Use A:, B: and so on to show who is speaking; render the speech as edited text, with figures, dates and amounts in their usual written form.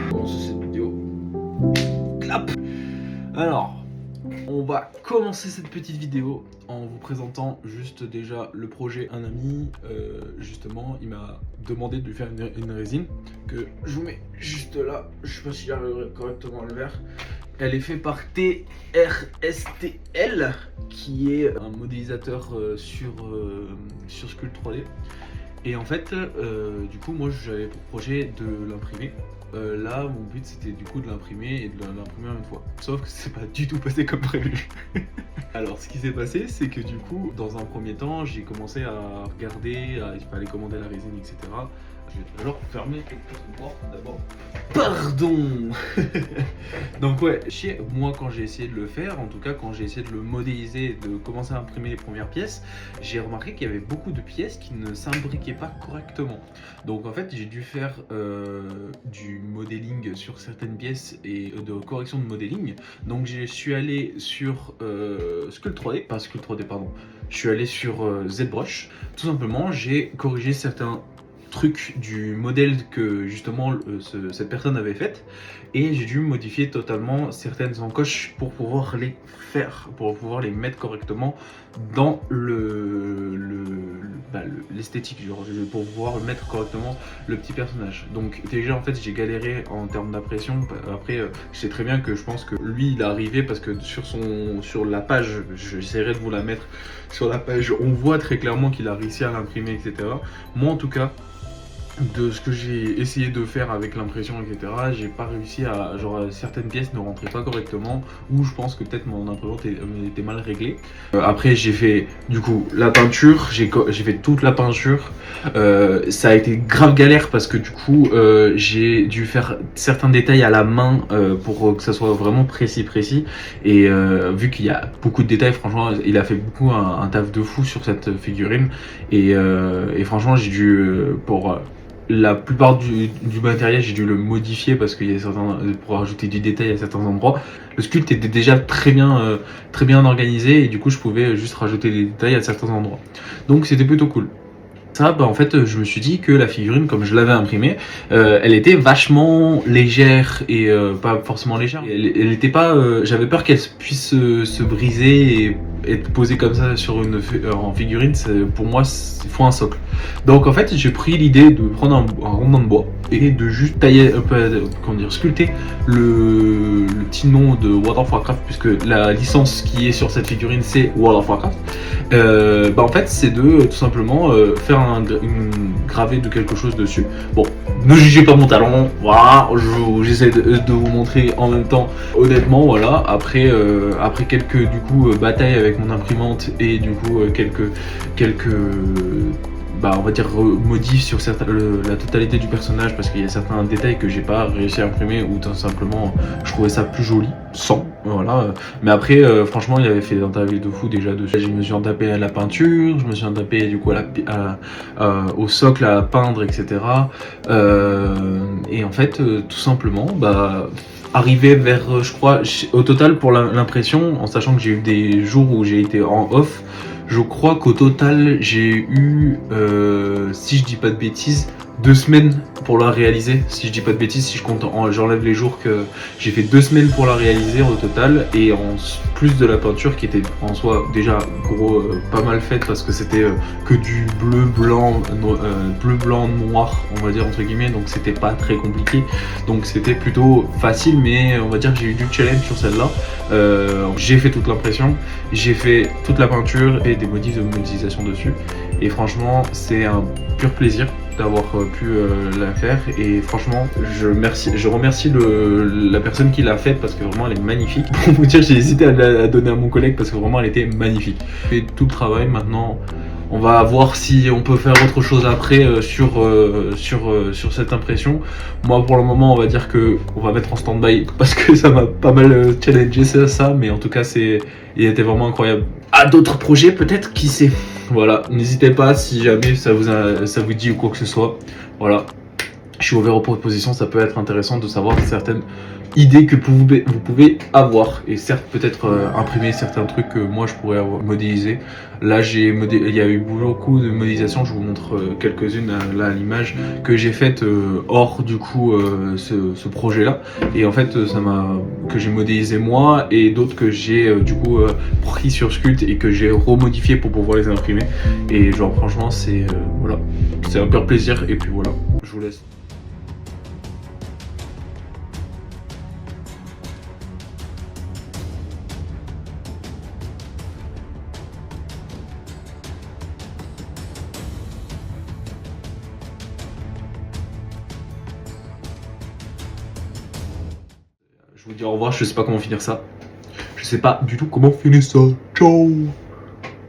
A: Commence cette vidéo. Clap. Alors, on va commencer cette petite vidéo en vous présentant juste déjà le projet. Un ami, justement, il m'a demandé de lui faire une résine que je vous mets juste là. Je sais pas si j'arriverai correctement à le faire. Elle est faite par TRSTL, qui est un modélisateur sur Sculpt 3D. Et en fait, du coup, moi j'avais pour projet de l'imprimer. Là, mon but c'était du coup de l'imprimer et de l'imprimer en une fois. Sauf que c'est pas du tout passé comme prévu. Alors, ce qui s'est passé, c'est que du coup, dans un premier temps, j'ai commencé à regarder, il fallait commander la résine, etc. Je vais alors fermer quelques portes d'abord. Pardon. Donc ouais, moi quand j'ai essayé de le faire, en tout cas quand j'ai essayé de le modéliser, de commencer à imprimer les premières pièces, j'ai remarqué qu'il y avait beaucoup de pièces qui ne s'imbriquaient pas correctement. Donc en fait j'ai dû faire du modeling sur certaines pièces et de correction de modeling. Donc je suis allé sur Sculpt 3D, pas Sculpt 3D pardon, je suis allé sur ZBrush. Tout simplement j'ai corrigé certains truc du modèle que justement cette personne avait fait, et j'ai dû modifier totalement certaines encoches pour pouvoir les faire, pour pouvoir les mettre correctement dans l'esthétique, genre pour pouvoir mettre correctement le petit personnage. Donc déjà en fait j'ai galéré en termes d'impression. Après je sais très bien que je pense que lui il est arrivé parce que sur la page, j'essaierai de vous la mettre sur la page, on voit très clairement qu'il a réussi à l'imprimer, etc. Moi en tout cas, de ce que j'ai essayé de faire avec l'impression, etc., j'ai pas réussi à, genre certaines pièces ne rentraient pas correctement, ou je pense que peut-être mon imprimante était mal réglée. Après j'ai fait du coup la peinture, j'ai fait toute la peinture. Ça a été grave galère parce que du coup j'ai dû faire certains détails à la main pour que ça soit vraiment précis, et vu qu'il y a beaucoup de détails, franchement il a fait beaucoup un taf de fou sur cette figurine, et franchement j'ai dû pour la plupart du matériel, j'ai dû le modifier parce qu'il y a certains, pour rajouter du détail à certains endroits. Le sculpt était déjà très bien organisé, et du coup je pouvais juste rajouter des détails à certains endroits. Donc c'était plutôt cool. Ça, bah en fait, je me suis dit que la figurine, comme je l'avais imprimée, elle était vachement légère et pas forcément légère. Elle était pas, j'avais peur qu'elle puisse se briser et être posée comme ça sur en figurine. Pour moi, il faut un socle. Donc en fait, j'ai pris l'idée de prendre un rondin de bois et de juste tailler, comment dire, sculpter le petit nom de World of Warcraft, puisque la licence qui est sur cette figurine c'est World of Warcraft. Bah en fait, c'est de tout simplement faire une gravée de quelque chose dessus. Bon, ne jugez pas mon talent, voilà, j'essaie de vous montrer en même temps, honnêtement, voilà. Après quelques du coup batailles avec mon imprimante et du coup quelques on va dire modifs sur la totalité du personnage, parce qu'il y a certains détails que j'ai pas réussi à imprimer, ou tout simplement je trouvais ça plus joli sans, voilà. Mais après franchement il avait fait un travail de fou déjà dessus. Je me suis tapé à la peinture, je me suis tapé du coup au socle à peindre, etc. Et en fait tout simplement arrivé vers, je crois, au total pour l'impression, en sachant que j'ai eu des jours où j'ai été en off, je crois qu'au total j'ai eu, si je dis pas de bêtises, 2 semaines pour la réaliser. Si je dis pas de bêtises, si je compte, j'enlève les jours, que j'ai fait 2 semaines pour la réaliser au total, et en plus de la peinture qui était en soi déjà pas mal faite, parce que c'était que du bleu, blanc, noir, on va dire entre guillemets, donc c'était pas très compliqué, donc c'était plutôt facile, mais on va dire que j'ai eu du challenge sur celle-là. J'ai fait toute l'impression, j'ai fait toute la peinture et des modifs de modélisation dessus, et franchement c'est un pur plaisir d'avoir pu la faire, et franchement je remercie la personne qui l'a faite, parce que vraiment elle est magnifique. Pour vous dire, j'ai hésité à la donner à mon collègue parce que vraiment elle était magnifique. J'ai fait tout le travail. Maintenant on va voir si on peut faire autre chose après sur cette impression. Moi pour le moment on va dire que on va mettre en stand-by parce que ça m'a pas mal challengé ça, mais en tout cas il était vraiment incroyable. À d'autres projets peut-être, qui sait. Voilà, n'hésitez pas si jamais ça vous dit ou quoi que ce soit. Voilà, Je suis ouvert aux propositions, ça peut être intéressant de savoir certaines idées que vous pouvez avoir. Et certes, peut-être imprimer certains trucs que moi je pourrais avoir modélisé. Là, il y a eu beaucoup de modélisation, je vous montre quelques-unes là à l'image que j'ai faites hors du coup ce projet-là. Et en fait, que j'ai modélisé moi et d'autres que j'ai du coup pris sur Sculpt et que j'ai remodifié pour pouvoir les imprimer. Et genre franchement, voilà, c'est un pur plaisir. Et puis voilà, je vous laisse. Je vous dis au revoir, je sais pas comment finir ça. Je sais pas du tout comment finir ça. Ciao.